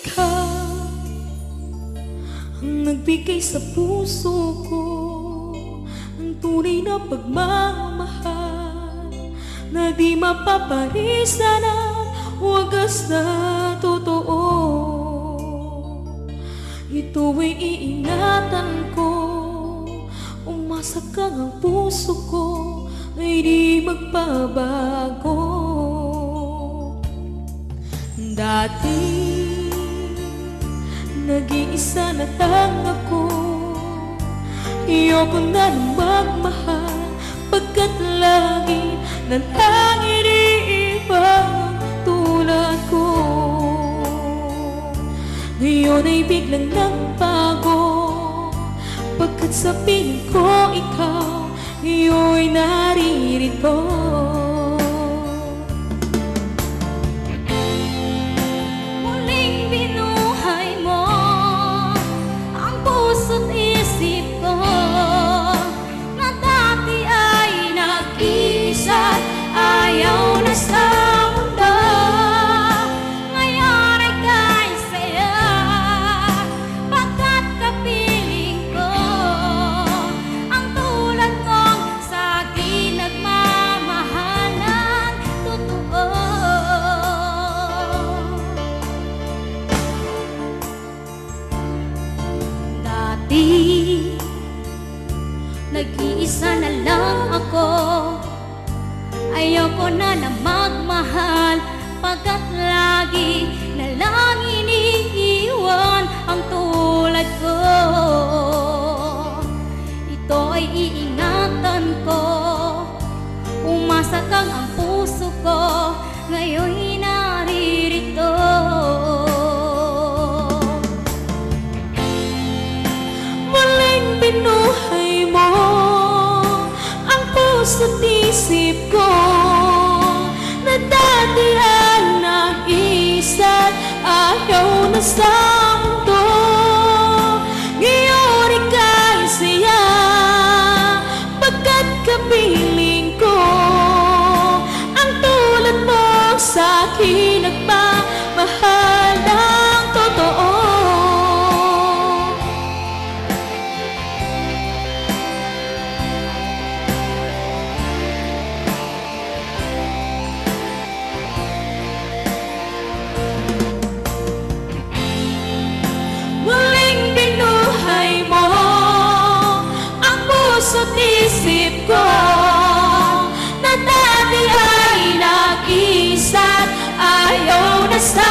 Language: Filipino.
ikaw ang nagbigay sa puso ko ng tunay na pagmamahal na di mapaparisan at wagas na totoo. Ito ay iingatan ko, umasa kang ang puso ko ay di magbabago. Dati nag-iisa na lang ako, ayoko na nang magmahal, pagkat lagi na lang iniibang tulad ko. Ngayon ay biglang nagbago, pagkat sa piling ko ikaw ngayon naririto. Muling binuhay mo ang puso't isip ko na dati ay nag-iisa, ayaw na sa mundo. Ngayon ay kahit saya, pagkat kapiling ko ang tulad mong sa akin nagmamahal ng totoo. Dati nag-iisa na lang ako, ayoko na na magmahal, pagkat lagi na lang iniiwan ang tulad ko. Ito ay iingatan ko, umasa kang ang puso ko ngayon'y naririto. Muling binuhay mo ang puso't isip ko na dati ay nag-iisa't ayaw na sa mundo. Ngayon ika'y saya, pagkat kapiling ko ang tulad mo sa akin nagmamahal ng totoo. Muling binuhay mo ang puso't isip ko na dati ay nag-iisa't ayaw na sa